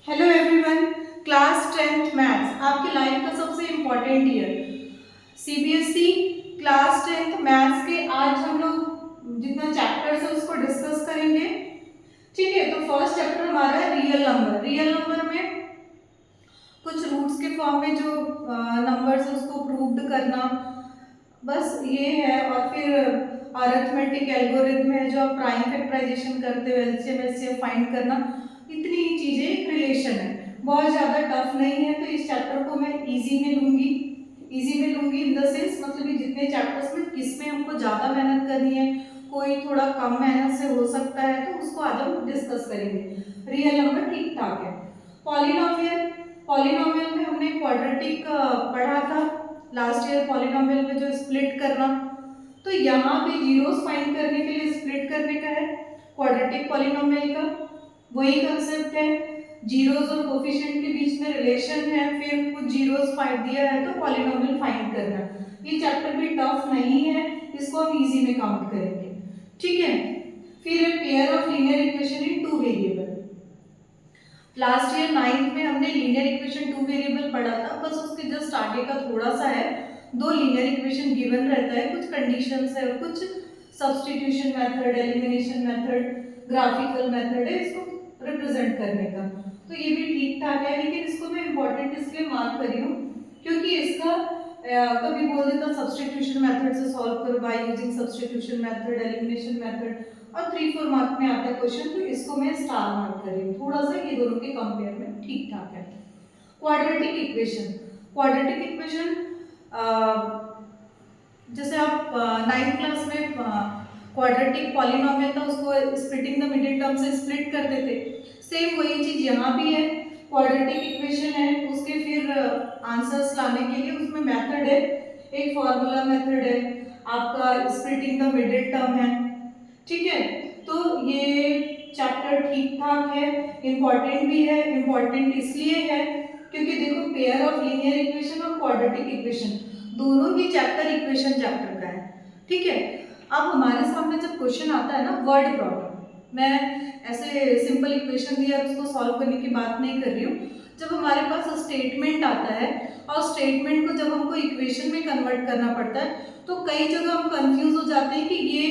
Hello everyone, class 10th maths आपकी life का सबसे important year. CBSE class 10th maths के आज हम लोग जितना चैप्टर्स है उसको डिस्कस करेंगे। ठीक है, तो फर्स्ट चैप्टर हमारा है रियल नंबर। रियल नंबर में कुछ रूट्स के फॉर्म में जो नंबर्स है उसको प्रूव्ड करना, बस ये है। और फिर अरिथमेटिक एल्गोरिथम है जो आप प्राइम फैक्टराइजेशन करते हो, एलसीएम एचसीएफ फाइंड करना, इतनी ही चीजें रिलेशन है, बहुत ज्यादा टफ नहीं है। तो इस चैप्टर को मैं इजी में लूंगी। इजी में लूंगी इन द सेंस मतलब कि जितने चैप्टर्स में किसमें हमको ज्यादा मेहनत करनी है, कोई थोड़ा कम मेहनत से हो सकता है, तो उसको आज हम डिस्कस करेंगे। रियल नंबर ठीक ठाक है। पॉलिनोमियल, पॉलिनोमियल में हमने क्वाड्रेटिक पढ़ा था लास्ट ईयर। पॉलिनोमियल में जो स्प्लिट करना, तो यहाँ पे जीरोस फाइंड करने के लिए स्प्लिट करने का है क्वाड्रेटिक पॉलिनोमियल का, वही कंसेप्ट है। जीरोस और कोफिशिएंट के बीच में रिलेशन है, फिर कुछ जीरोस फाइंड दिया है तो पॉलिनोमियल फाइंड करना। ये चैप्टर भी टफ नहीं है, इसको हम इजी में काउंट करेंगे। ठीक है, फिर pair of linear equation in two variable. Last year 9th में हमने लीनियर इक्वेशन टू वेरिएबल पढ़ा था, बस उसके जस्ट आगे का थोड़ा सा है। दो लीनियर इक्वेशन गिवन रहता है, कुछ कंडीशंस है, कुछ substitution method, elimination method, graphical method है इसको रिप्रेजेंट करने का। तो ये भी ठीक ठाक है, लेकिन इसको मैं इंपॉर्टेंट इसलिए मार्क करी हूँ क्योंकि इसका कभी बोल देता सब्स्टिट्यूशन मेथड से सॉल्व करो by using substitution method, elimination method, और 3-4 मार्क में आता है क्वेश्चन, तो इसको मैं स्टार मार्क कर रही हूँ। थोड़ा सा ये दोनों के कंपेयर में ठीक ठाक है। क्वाड्रेटिक इक्वेशन, क्वाड्रेटिक इक्वेशन जैसे आप 9th क्लास में क्वाड्रेटिक पॉलिनोमियल था उसको स्प्लिटिंग द मिडिल टर्म से स्प्लिट करते थे, सेम वही चीज यहाँ भी है। क्वाड्रेटिक इक्वेशन है, उसके फिर आंसर्स लाने के लिए उसमें मेथड है, एक फॉर्मूला मेथड है, आपका स्प्लिटिंग द मिडिल टर्म है। ठीक है, तो ये चैप्टर ठीक ठाक है, इंपॉर्टेंट भी है। इंपॉर्टेंट इसलिए है क्योंकि देखो पेयर ऑफ लीनियर इक्वेशन और क्वाड्रेटिक इक्वेशन दोनों ही चैप्टर इक्वेशन चैप्टर का है। ठीक है, अब हमारे सामने जब क्वेश्चन आता है ना वर्ड प्रॉब्लम, मैं ऐसे सिंपल इक्वेशन दिया उसको सॉल्व करने की बात नहीं कर रही हूँ। जब हमारे पास स्टेटमेंट आता है और स्टेटमेंट को जब हमको इक्वेशन में कन्वर्ट करना पड़ता है, तो कई जगह हम कंफ्यूज हो जाते हैं कि ये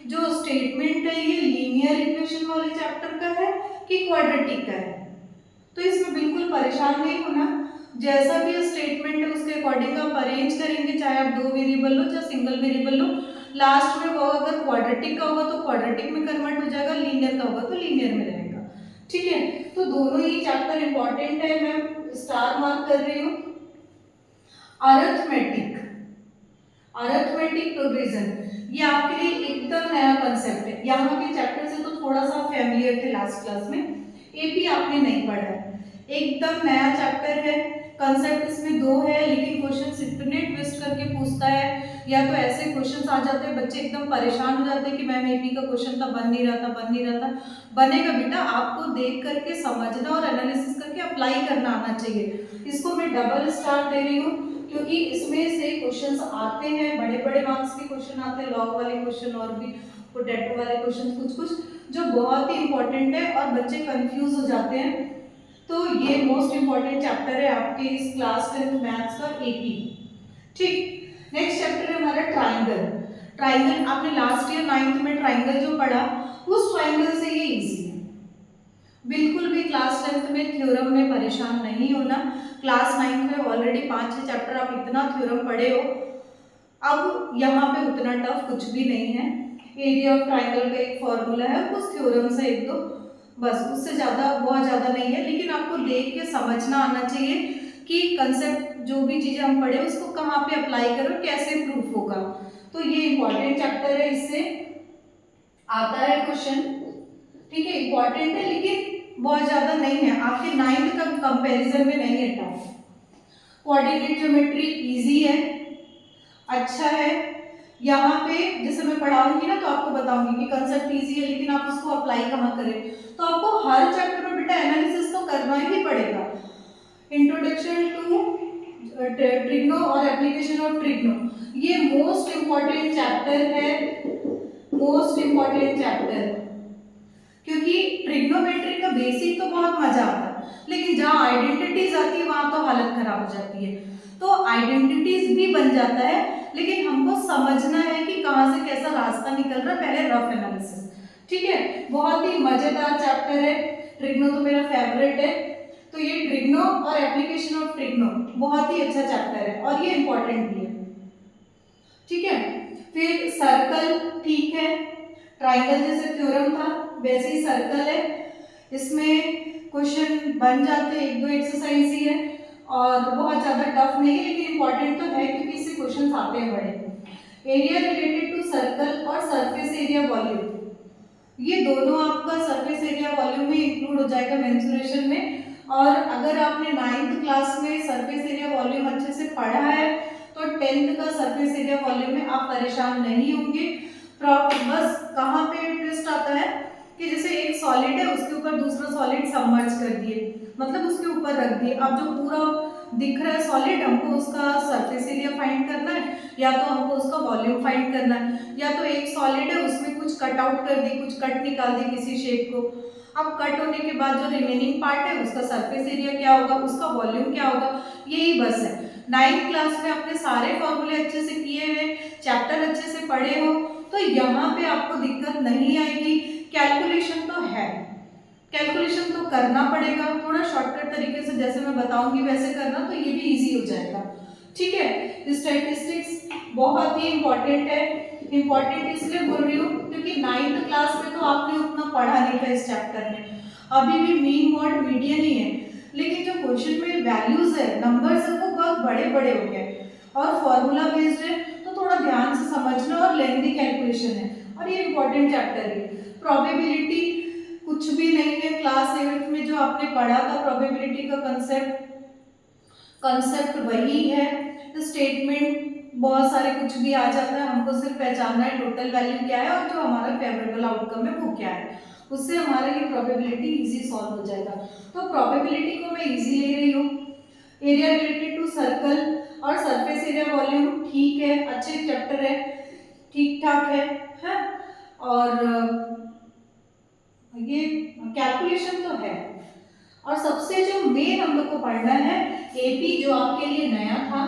जो स्टेटमेंट है ये लीनियर इक्वेशन वाले चैप्टर का है कि क्वाड्रेटिक का है। तो इसमें बिल्कुल परेशान नहीं होना, जैसा भी स्टेटमेंट है उसके अकॉर्डिंग आप अरेंज करेंगे, चाहे आप दो वेरिएबल लो चाहे सिंगल वेरिएबल लो। लास्ट में वो अगर क्वाड्रेटिक का होगा तो क्वाड्रेटिक में कन्वर्ट हो जाएगा, लीनियर का होगा तो लीनियर में रहेगा। ठीक है, तो दोनों ही चैप्टर इंपॉर्टेंट है, मैं स्टार मार्क कर रही हूँ। अरिथमेटिक, अरिथमेटिक प्रोग्रेशन, ये आपके लिए एकदम नया कंसेप्ट है। यहाँ के चैप्टर से तो थोड़ा सा फैमिलियर थे लास्ट क्लास में, एपी आपने नहीं पढ़ा है, एकदम नया चैप्टर है। कंसेप्ट इसमें दो है, लेकिन क्वेश्चन इतने ट्विस्ट करके पूछता है, या तो ऐसे क्वेश्चन आ जाते हैं बच्चे एकदम परेशान हो जाते हैं कि मैम एपी का क्वेश्चन था, बन नहीं रहा था, बन नहीं रहा था। बनेगा बेटा, आपको देख करके समझना और एनालिसिस करके अप्लाई करना आना चाहिए। इसको मैं डबल स्टार दे रही हूँ क्योंकि इसमें से क्वेश्चंस आते हैं, बड़े बड़े मार्क्स के क्वेश्चन आते हैं, लॉग वाले क्वेश्चन और भी पोटैटो वाले क्वेश्चन, कुछ कुछ जो बहुत ही इंपॉर्टेंट है और बच्चे कंफ्यूज हो जाते हैं। तो ये मोस्ट इंपॉर्टेंट चैप्टर है आपके इस क्लास 10th मैथ्स का एपी। ठीक, नेक्स्ट चैप्टर है हमारा ट्राइंगल। ट्राइंगल आपने लास्ट ईयर 9th में ट्राइंगल जो पढ़ा, उस ट्राइंगल से ये इजी है। बिल्कुल भी क्लास 10th में थ्योरम में परेशान नहीं होना। क्लास 9th में ऑलरेडी 5-6 चैप्टर आप इतना थ्योरम पढ़े हो, अब यहाँ पे उतना टफ कुछ भी नहीं है। एरिया ऑफ ट्राइंगल का एक फॉर्मूला है, कुछ थ्योरम्स है एक दो, बस उससे ज़्यादा बहुत ज़्यादा नहीं है। लेकिन आपको देख के समझना आना चाहिए कि कंसेप्ट जो भी चीज़ें हम पढ़े उसको कहाँ पे अप्लाई करो, कैसे प्रूफ होगा। तो ये इंपॉर्टेंट चैप्टर है, इससे आता है क्वेश्चन। ठीक है, इंपॉर्टेंट है लेकिन बहुत ज़्यादा नहीं है, आपके 9th का कंपैरिजन में नहीं है टफ। कोऑर्डिनेट ज्योमेट्री इजी है, अच्छा है। यहाँ पे जैसे मैं पढ़ाऊंगी ना तो आपको बताऊंगी कि कंसेप्ट इजी है, लेकिन आप उसको अप्लाई कहाँ करें। तो आपको हर चैप्टर में बेटा एनालिसिस तो करना ही पड़ेगा। इंट्रोडक्शन टू ट्रिग्नो और एप्लीकेशन ऑफ ट्रिग्नो, ये मोस्ट इंपॉर्टेंट चैप्टर है, मोस्ट इंपॉर्टेंट चैप्टर, क्योंकि ट्रिग्नोमेट्री का बेसिक तो बहुत मजा आता है, लेकिन जहाँ आइडेंटिटीज आती है वहां तो हालत खराब हो जाती है। तो आइडेंटिटीज भी बन जाता है, लेकिन हमको समझना है कि कहाँ से कैसा रास्ता निकल रहा है, पहले रफ एनालिसिस। ठीक है, बहुत ही मजेदार चैप्टर है, ट्रिग्नो तो मेरा फेवरेट है। तो ये ट्रिग्नो और एप्लीकेशन ऑफ ट्रिग्नो बहुत ही अच्छा चैप्टर है और ये इंपॉर्टेंट भी है। ठीक है, फिर सर्कल, ठीक है, ट्राइंगल जैसे थ्योरम था वैसे ही सर्कल है, इसमें क्वेश्चन बन जाते हैं, 1-2 एक्सरसाइज ही है और बहुत ज़्यादा टफ नहीं है, लेकिन इंपॉर्टेंट तो है क्योंकि इससे क्वेश्चन आते हैं बड़े। एरिया रिलेटेड टू सर्कल और सरफेस एरिया वॉल्यूम, ये दोनों आपका सरफेस एरिया वॉल्यूम में इंक्लूड हो जाएगा मेंसुरेशन में। और अगर आपने 9th क्लास में सरफेस एरिया वॉल्यूम अच्छे से पढ़ा है तो 10th का सरफेस एरिया वॉल्यूम में आप परेशान नहीं होंगे। बस कहाँ पे ट्विस्ट आता है कि जैसे एक सॉलिड है उसके ऊपर दूसरा सॉलिड सबमर्ज कर दिए, मतलब उसके ऊपर रख दिए, अब जो पूरा दिख रहा है सॉलिड हमको उसका सरफेस एरिया फाइंड करना है या तो हमको उसका वॉल्यूम फाइंड करना है। या तो एक सॉलिड है उसमें कुछ कट आउट कर दी, कुछ कट निकाल दी किसी शेप को, अब कट होने के बाद जो रिमेनिंग पार्ट है उसका सरफेस एरिया क्या होगा, उसका वॉल्यूम क्या होगा, यही बस है। 9th क्लास में आपने सारे फॉर्मूले अच्छे से किए हैं, चैप्टर अच्छे से पढ़े हो, तो यहाँ पे आपको दिक्कत नहीं आएगी। कैलकुलेशन तो है, कैलकुलेशन तो करना पड़ेगा, थोड़ा शॉर्टकट तरीके से जैसे मैं बताऊंगी वैसे करना, तो ये भी इजी हो जाएगा। ठीक है, स्टैटिस्टिक्स बहुत ही इंपॉर्टेंट है, इंपॉर्टेंट इसलिए बोल रही हूँ क्योंकि 9th क्लास में तो आपने उतना पढ़ा नहीं था इस चैप्टर में, अभी भी मीन मॉड मीडियन ही है, लेकिन जो क्वेश्चन में वैल्यूज है, नंबर्स है, वो बहुत बड़े बड़े हो गए और फॉर्मूला बेस्ड है, तो थोड़ा ध्यान से समझना और लेंथी कैलकुलेशन है और ये इंपॉर्टेंट चैप्टर है। प्रोबेबिलिटी कुछ भी नहीं है, क्लास 8th में जो आपने पढ़ा था प्रोबेबिलिटी का कंसेप्ट वही है। स्टेटमेंट बहुत सारे कुछ भी आ जाता है, हमको सिर्फ पहचानना है टोटल वैल्यू क्या है और जो हमारा फेवरेबल आउटकम है वो क्या है, उससे हमारा ये प्रोबेबिलिटी इजी सॉल्व हो जाएगा। तो प्रोबेबिलिटी को मैं इजी ले रही हूँ। एरिया रिलेटेड टू सर्कल और सरफेस एरिया वॉल्यूम ठीक है, अच्छे चैप्टर है, ठीक ठाक है? और ये कैलकुलेशन तो है, और सबसे जो मेन हम लोग को पढ़ना है एपी जो आपके लिए नया था,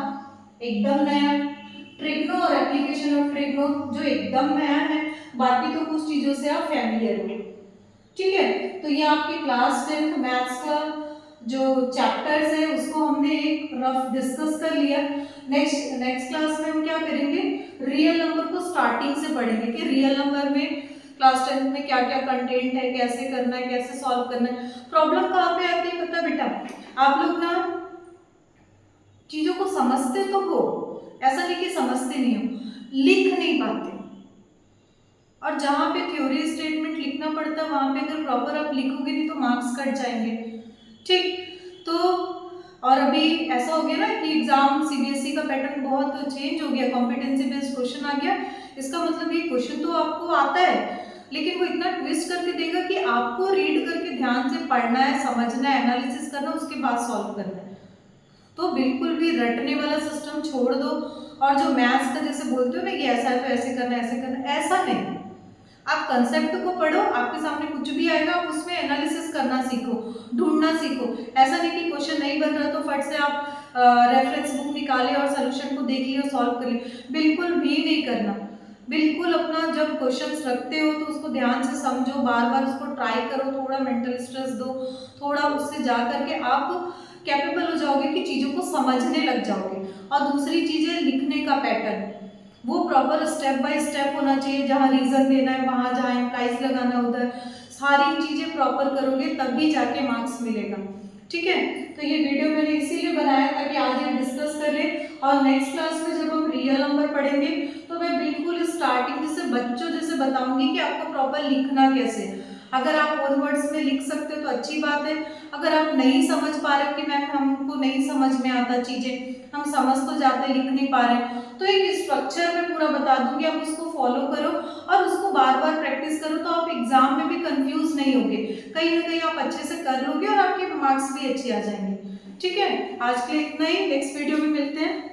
एकदम नया, ट्रिग्नो और एप्लीकेशन ऑफ ट्रिग्नो जो एकदम नया है, बाकी तो कुछ चीजों से आप फैमिलियर हो। ठीक है, तो ये आपकी क्लास 10th मैथ्स का जो चैप्टर्स है उसको हमने एक रफ डिस्कस कर लिया। नेक्स्ट क्लास में हम क्या करेंगे, रियल नंबर को स्टार्टिंग से पढ़ेंगे कि रियल नंबर में क्लास 10th में क्या क्या कंटेंट है, कैसे करना है, कैसे सॉल्व करना है। प्रॉब्लम कहाँ पे आती है पता बेटा, आप लोग ना चीजों को समझते तो हो, ऐसा नहीं कि समझते नहीं हो, लिख नहीं पाते, और जहाँ पे थ्योरी स्टेटमेंट लिखना पड़ता है वहां पे अगर प्रॉपर आप लिखोगे नहीं तो मार्क्स कट जाएंगे। ठीक, तो और अभी ऐसा हो गया ना कि एग्जाम सीबीएसई का पैटर्न बहुत चेंज हो गया, कॉम्पिटेंसी बेस्ड क्वेश्चन आ गया, इसका मतलब ये क्वेश्चन तो आपको आता है लेकिन वो इतना ट्विस्ट करके देगा कि आपको रीड करके ध्यान से पढ़ना है, समझना है, एनालिसिस करना, उसके बाद सॉल्व करना है। तो बिल्कुल भी रटने वाला सिस्टम छोड़ दो, और जो मैथ्स का जैसे बोलते हो ना कि ऐसा है तो ऐसे करना, ऐसे करना, ऐसा नहीं। आप कंसेप्ट को पढ़ो, आपके सामने कुछ भी आएगा आप उसमें एनालिसिस करना सीखो, ढूंढना सीखो। ऐसा नहीं कि क्वेश्चन नहीं बन रहा तो फट से आप रेफरेंस बुक निकाले और सोल्यूशन को देख लिया और सॉल्व कर लिया, बिल्कुल भी नहीं करना। बिल्कुल अपना जब क्वेश्चंस रखते हो तो उसको ध्यान से समझो, बार बार उसको ट्राई करो, थोड़ा मेंटल स्ट्रेस दो, थोड़ा उससे जा करके आप कैपेबल हो जाओगे कि चीज़ों को समझने लग जाओगे। और दूसरी चीज़ है लिखने का पैटर्न, वो प्रॉपर स्टेप बाय स्टेप होना चाहिए, जहाँ रीजन देना है वहाँ, जहाँ इम्प्लाइज लगाना उधर, सारी चीजें प्रॉपर करोगे तभी जाके मार्क्स मिलेगा। ठीक है, तो ये वीडियो मैंने इसीलिए बनाया ताकि आज ये डिस्कस कर ले, और नेक्स्ट क्लास में जब हम रियल नंबर पढ़ेंगे तो मैं बिल्कुल स्टार्टिंग जैसे बच्चों जैसे बताऊंगी कि आपको प्रॉपर लिखना कैसे। अगर आप ओन वर्ड्स में लिख सकते हो तो अच्छी बात है, अगर आप नहीं समझ पा रहे हो कि मैम हमको नहीं समझ में आता चीजें, हम समझ तो जाते लिख नहीं पा रहे, तो एक स्ट्रक्चर में पूरा बता दूंगी, आप उसको फॉलो करो और उसको बार बार प्रैक्टिस करो, तो आप एग्जाम में भी कंफ्यूज नहीं होगे, कहीं ना कहीं आप अच्छे से कर लोगे और आपके मार्क्स भी अच्छे आ जाएंगे। ठीक है, आज के लिए इतना ही, नेक्स्ट वीडियो में मिलते हैं।